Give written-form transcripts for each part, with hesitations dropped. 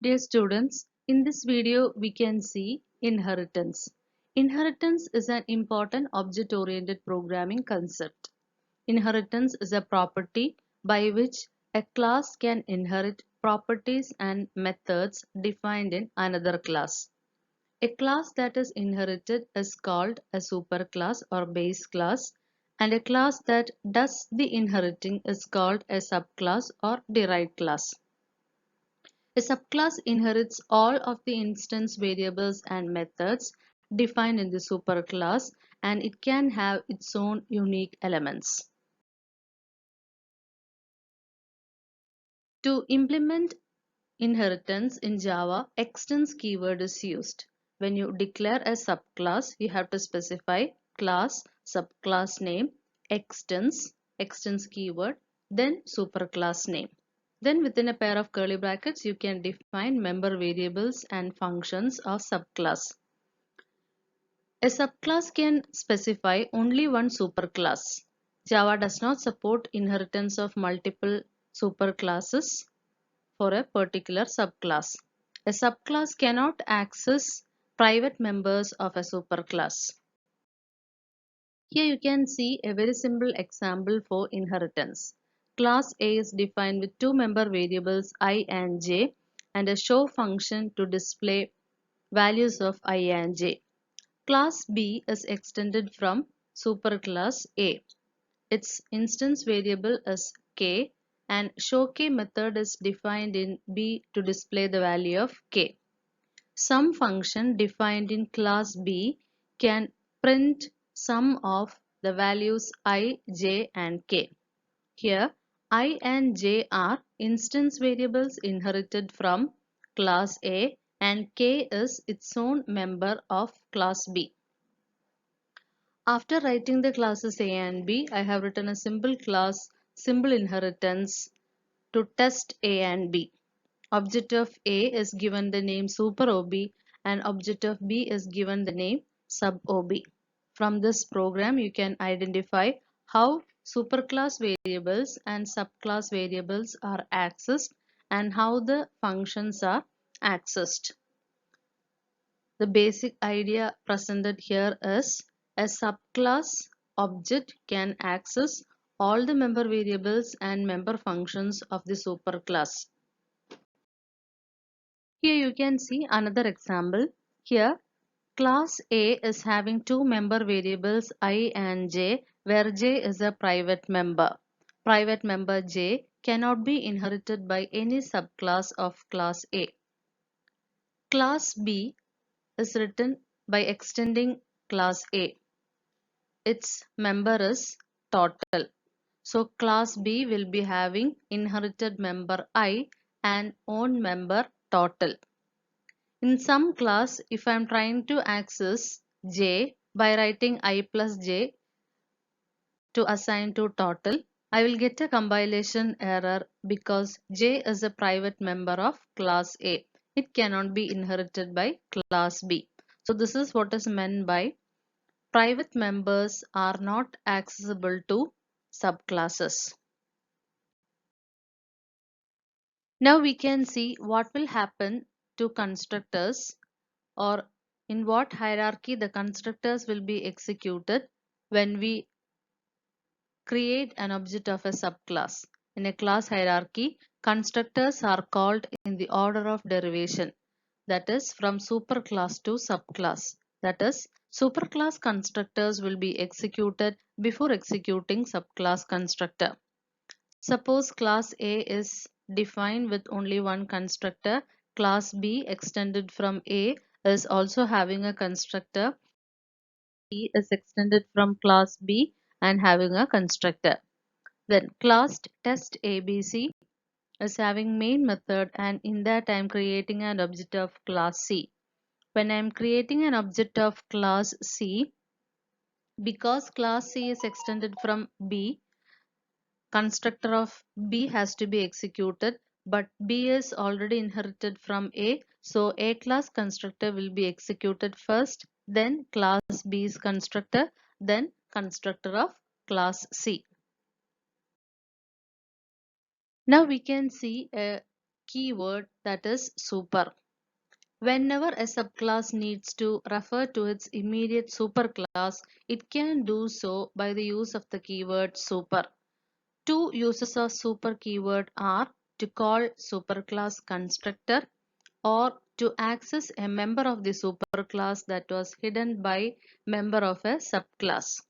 Dear students, in this video we can see inheritance. Inheritance is an important object-oriented programming concept. Inheritance is a property by which a class can inherit properties and methods defined in another class. A class that is inherited is called a superclass or base class, and a class that does the inheriting is called a subclass or derived class. A subclass inherits all of the instance variables and methods defined in the superclass, and it can have its own unique elements. To implement inheritance in Java, extends keyword is used. When you declare a subclass, you have to specify class, subclass name, extends keyword, then superclass name. Then within a pair of curly brackets, you can define member variables and functions of subclass. A subclass can specify only one superclass. Java does not support inheritance of multiple superclasses for a particular subclass. A subclass cannot access private members of a superclass. Here you can see a very simple example for inheritance. Class A is defined with two member variables I and j and a show function to display values of I and j. Class B is extended from superclass A. Its instance variable is k and showK method is defined in B to display the value of k. Some function defined in class B can print sum of the values I, j and k. Here I and j are instance variables inherited from class A and k is its own member of class B. After writing the classes A and B, I have written a simple class symbol inheritance to test A and B. Object of A is given the name superOB and object of B is given the name subOB. From this program, you can identify how superclass variables and subclass variables are accessed and how the functions are accessed. The basic idea presented here is a subclass object can access all the member variables and member functions of the superclass. Here you can see another example. Here class A is having two member variables I and j where j is a private member. Private member j cannot be inherited by any subclass of class A. Class B is written by extending class A. Its member is total. So class B will be having inherited member I and own member total. In some class, if I am trying to access j by writing I plus j to assign to total, I will get a compilation error because j is a private member of class A. It cannot be inherited by class B. So this is what is meant by private members are not accessible to subclasses. Now we can see what will happen to constructors or in what hierarchy the constructors will be executed when we create an object of a subclass. In a class hierarchy, constructors are called in the order of derivation, that is from superclass to subclass. That is, superclass constructors will be executed before executing subclass constructor. Suppose class A is defined with only one constructor. Class B extended from A is also having a constructor. B is extended from class B and having a constructor. Then class test ABC is having main method and in that I am creating an object of class C. When I am creating an object of class C, because class C is extended from B, constructor of B has to be executed, but B is already inherited from A, so A class constructor will be executed first, then class B's constructor, then constructor of class C. Now we can see a keyword, that is super. Whenever a subclass needs to refer to its immediate superclass, it can do so by the use of the keyword super. Two uses of super keyword are to call superclass constructor or to access a member of the superclass that was hidden by member of a subclass.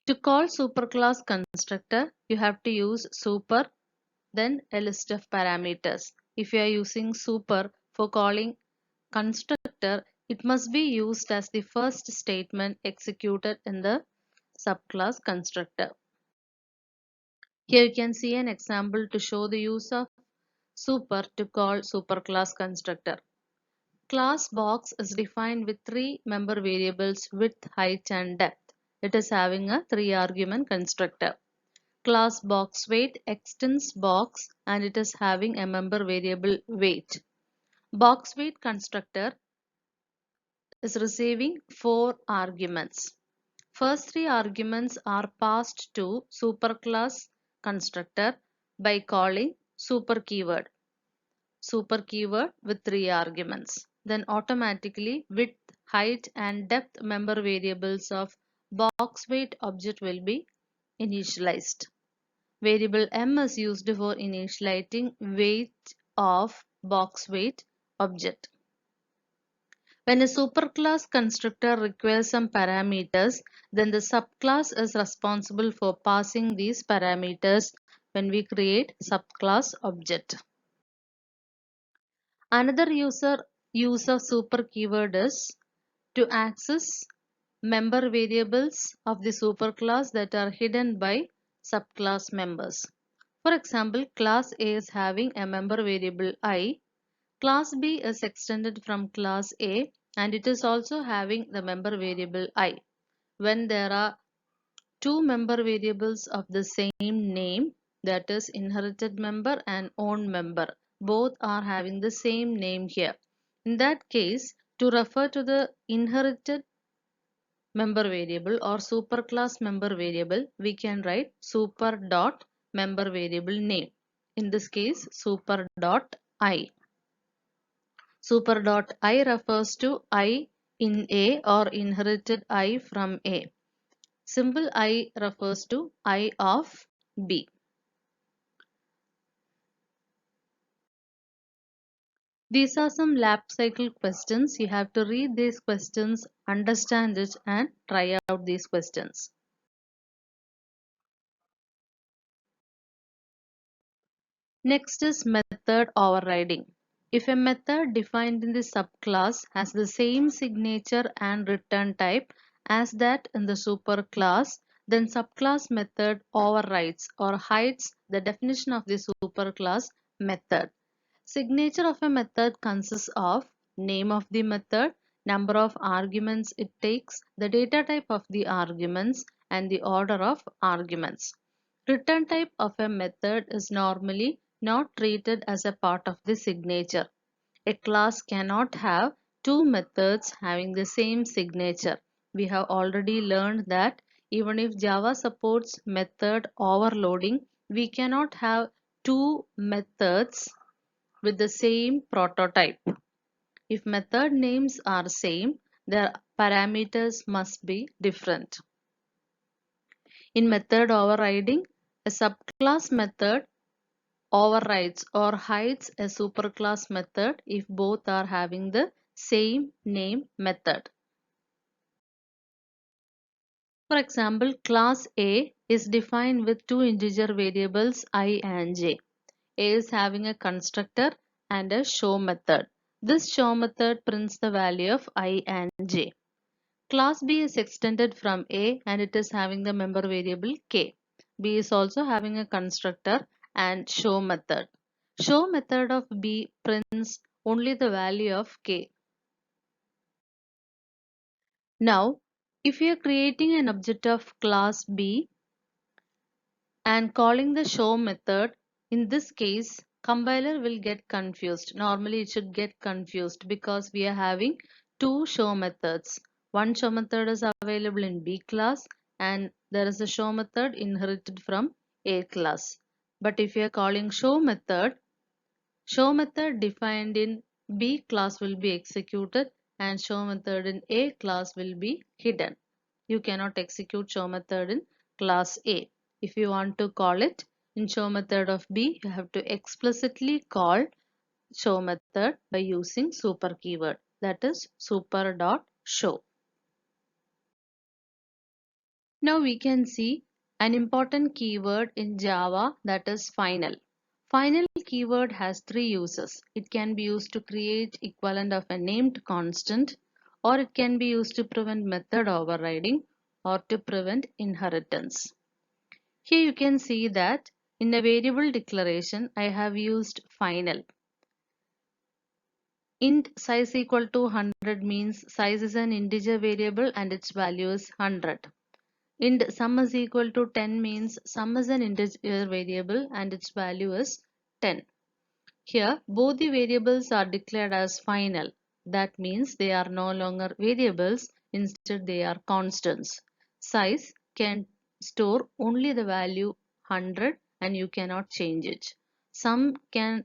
To call superclass constructor, you have to use super, then a list of parameters. If you are using super for calling constructor, it must be used as the first statement executed in the subclass constructor. Here you can see an example to show the use of super to call superclass constructor. Class box is defined with three member variables width, height and depth. It is having a 3-argument constructor. Class box weight extends box and it is having a member variable weight. Box weight constructor is receiving 4 arguments. First 3 arguments are passed to superclass constructor by calling super keyword. Super keyword with 3 arguments. Then automatically width, height and depth member variables of box weight object will be initialized. Variable m is used for initializing weight of box weight object. When a superclass constructor requires some parameters, then the subclass is responsible for passing these parameters when we create subclass object. Another use of super keyword is to access member variables of the superclass that are hidden by subclass members. For example, class A is having a member variable I. Class B is extended from class A and it is also having the member variable I. When there are two member variables of the same name, that is inherited member and owned member, both are having the same name here. In that case, to refer to the inherited member variable or superclass member variable, we can write super dot member variable name. In this case, super dot I. Super dot I refers to I in A or inherited I from A. Symbol I refers to I of B. These are some lab cycle questions. You have to read these questions, understand it and try out these questions. Next is method overriding. If a method defined in the subclass has the same signature and return type as that in the superclass, then subclass method overrides or hides the definition of the superclass method. Signature of a method consists of name of the method, number of arguments it takes, the data type of the arguments, and the order of arguments. Return type of a method is normally not treated as a part of the signature. A class cannot have two methods having the same signature. We have already learned that even if Java supports method overloading, we cannot have two methods with the same prototype. If method names are same, their parameters must be different. In method overriding, a subclass method overrides or hides a superclass method if both are having the same name method. For example, class A is defined with two integer variables I and j. A is having a constructor and a show method. This show method prints the value of I and j. Class B is extended from A and it is having the member variable k. B is also having a constructor and show method. Show method of B prints only the value of k. Now, if you are creating an object of class B and calling the show method, in this case, compiler will get confused. Normally, it should get confused because we are having two show methods. One show method is available in B class and there is a show method inherited from A class. But if you are calling show method defined in B class will be executed and show method in A class will be hidden. You cannot execute show method in class A. If you want to call it in show method of B, you have to explicitly call show method by using super keyword, that is super.show. Now we can see an important keyword in Java, that is final. Final keyword has three uses. It can be used to create equivalent of a named constant, or it can be used to prevent method overriding or to prevent inheritance. Here you can see that in a variable declaration I have used final. Int size equal to 100 means size is an integer variable and its value is 100. Int sum is equal to 10 means sum is an integer variable and its value is 10. Here both the variables are declared as final. That means they are no longer variables, instead they are constants. Size can store only the value 100 and you cannot change it. Sum can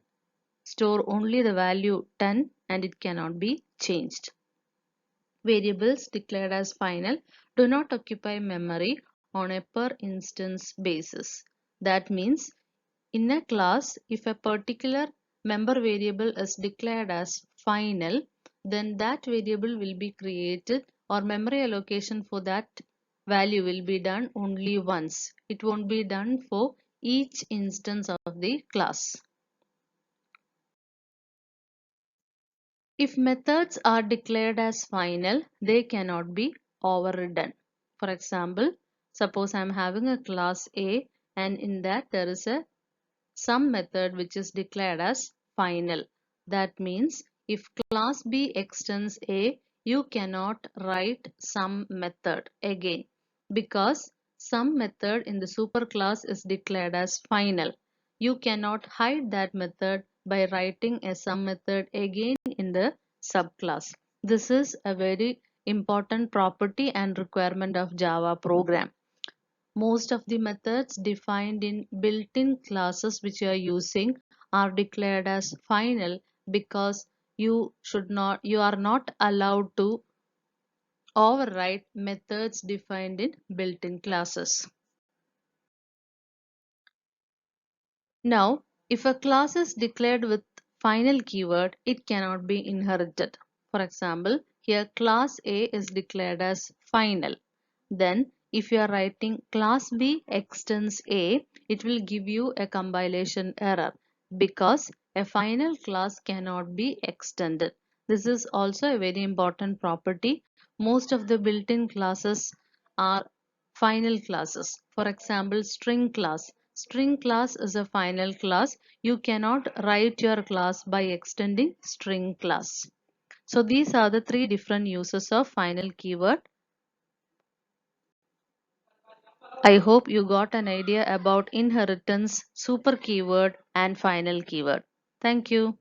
store only the value 10 and it cannot be changed. Variables declared as final do not occupy memory on a per instance basis. That means in a class, if a particular member variable is declared as final, then that variable will be created or memory allocation for that value will be done only once. It won't be done for each instance of the class. If methods are declared as final, they cannot be overridden. For example, suppose I am having a class A and in that there is a sum method which is declared as final. That means if class B extends A, you cannot write sum method again because sum method in the superclass is declared as final. You cannot hide that method by writing a sum method again in the subclass. This is a very important property and requirement of Java program. Most of the methods defined in built-in classes which you are using are declared as final because you are not allowed to override methods defined in built-in classes. Now, if a class is declared with final keyword, it cannot be inherited. For example, here class A is declared as final. Then if you are writing class B extends A, it will give you a compilation error because a final class cannot be extended. This is also a very important property. Most of the built-in classes are final classes. For example, string class. String class is a final class. You cannot write your class by extending string class. So these are the three different uses of final keyword. I hope you got an idea about inheritance, super keyword and final keyword. Thank you.